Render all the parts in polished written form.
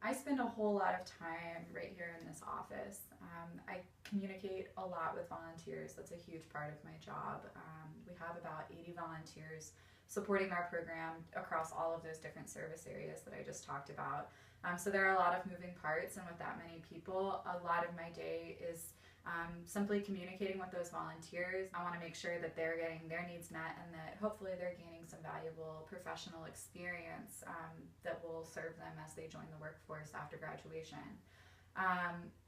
I spend a whole lot of time right here in this office. I communicate a lot with volunteers. That's a huge part of my job. We have about 80 volunteers supporting our program across all of those different service areas that I just talked about. So there are a lot of moving parts, and with that many people, a lot of my day is simply communicating with those volunteers. I want to make sure that they're getting their needs met and that hopefully they're gaining some valuable professional experience that will serve them as they join the workforce after graduation.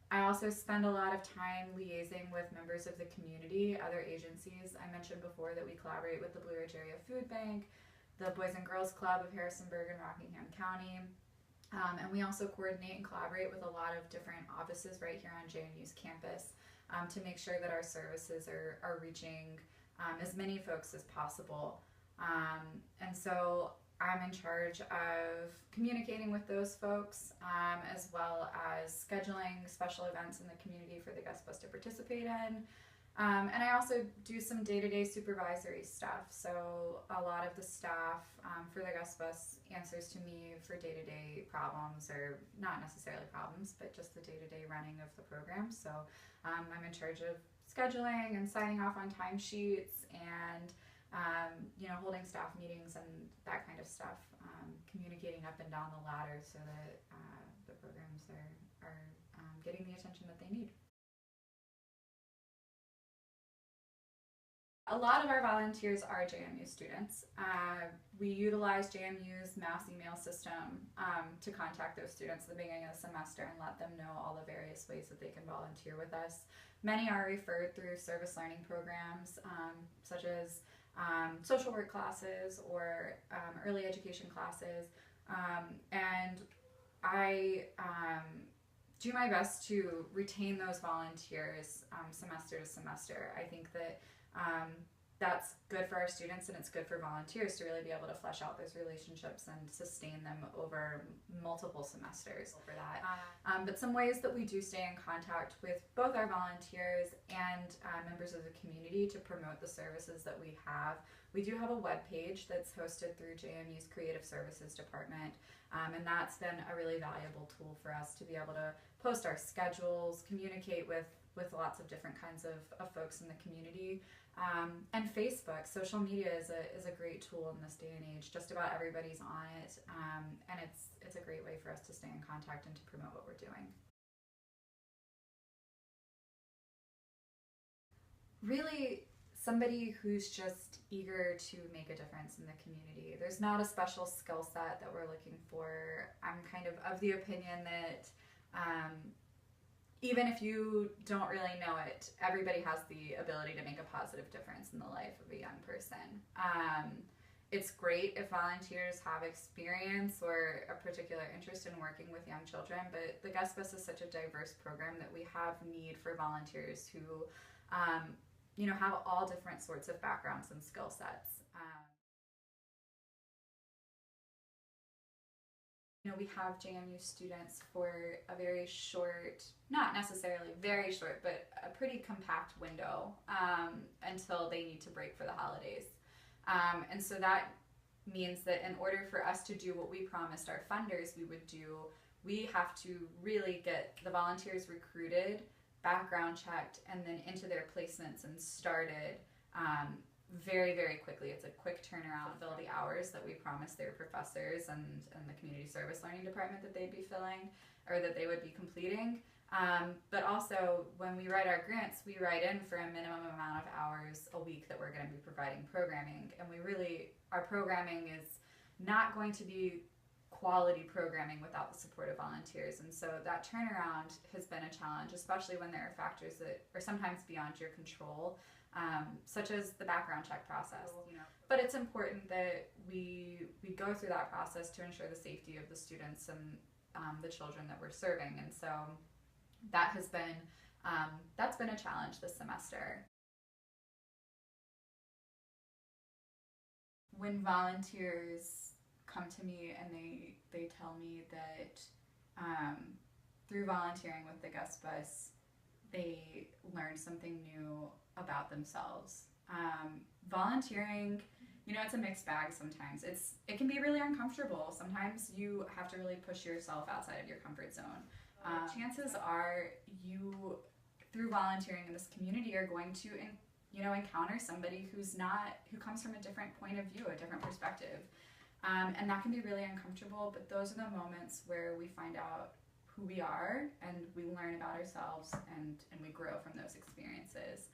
I also spend a lot of time liaising with members of the community, other agencies. I mentioned before that we collaborate with the Blue Ridge Area Food Bank, the Boys and Girls Club of Harrisonburg and Rockingham County, and we also coordinate and collaborate with a lot of different offices right here on JMU's campus to make sure that our services are reaching as many folks as possible. And so I'm in charge of communicating with those folks as well as scheduling special events in the community for the Gus Bus to participate in. And I also do some day-to-day supervisory stuff. So a lot of the staff for the Gus Bus answers to me for day-to-day problems, or not necessarily problems, but just the day-to-day running of the program. So I'm in charge of scheduling and signing off on timesheets and holding staff meetings and that kind of stuff, communicating up and down the ladder so that the programs are getting the attention that they need. A lot of our volunteers are JMU students. We utilize JMU's mass email system to contact those students at the beginning of the semester and let them know all the various ways that they can volunteer with us. Many are referred through service learning programs such as social work classes or early education classes, and I do my best to retain those volunteers semester to semester. I think that that's good for our students and it's good for volunteers to really be able to flesh out those relationships and sustain them over multiple semesters for that. But some ways that we do stay in contact with both our volunteers and members of the community to promote the services that we have. We do have a web page that's hosted through JMU's Creative Services Department, and that's been a really valuable tool for us to be able to post our schedules, communicate with lots of different kinds of folks in the community. And Facebook, social media is a great tool in this day and age. Just about everybody's on it, and it's a great way for us to stay in contact and to promote what we're doing. Really, somebody who's just eager to make a difference in the community. There's not a special skill set that we're looking for. I'm kind of the opinion that even if you don't really know it, everybody has the ability to make a positive difference in the life of a young person. It's great if volunteers have experience or a particular interest in working with young children, but the Gus Bus is such a diverse program that we have need for volunteers who have all different sorts of backgrounds and skill sets. We have JMU students for a very short, not necessarily very short, but a pretty compact window until they need to break for the holidays. And so that means that in order for us to do what we promised our funders we would do, we have to really get the volunteers recruited, background checked, and then into their placements and started very, very quickly. It's a quick turnaround to fill the hours that we promised their professors and the community service learning department that they'd be filling, or that they would be completing. But also, when we write our grants, we write in for a minimum amount of hours a week that we're going to be providing programming. And our programming is not going to be quality programming without the support of volunteers. And so that turnaround has been a challenge, especially when there are factors that are sometimes beyond your control, such as the background check process. But it's important that we go through that process to ensure the safety of the students and the children that we're serving. And so that's been a challenge this semester. When volunteers come to me and they tell me that through volunteering with the Gus Bus, they learned something new about themselves. Volunteering you know, it's a mixed bag sometimes. It can be really uncomfortable. Sometimes you have to really push yourself outside of your comfort zone. Chances are you, through volunteering in this community, are going to encounter somebody who comes from a different point of view, a different perspective. And that can be really uncomfortable, but those are the moments where we find out who we are and we learn about ourselves and we grow from those experiences.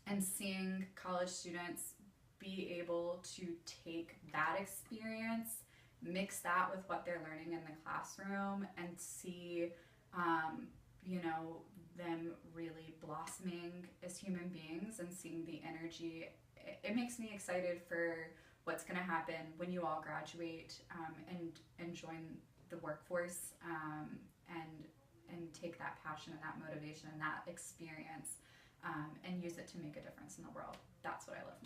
And seeing college students be able to take that experience, mix that with what they're learning in the classroom, and see, them really blossoming as human beings and seeing the energy, it makes me excited for what's going to happen when you all graduate and join the workforce, and take that passion and that motivation and that experience, and use it to make a difference in the world. That's what I love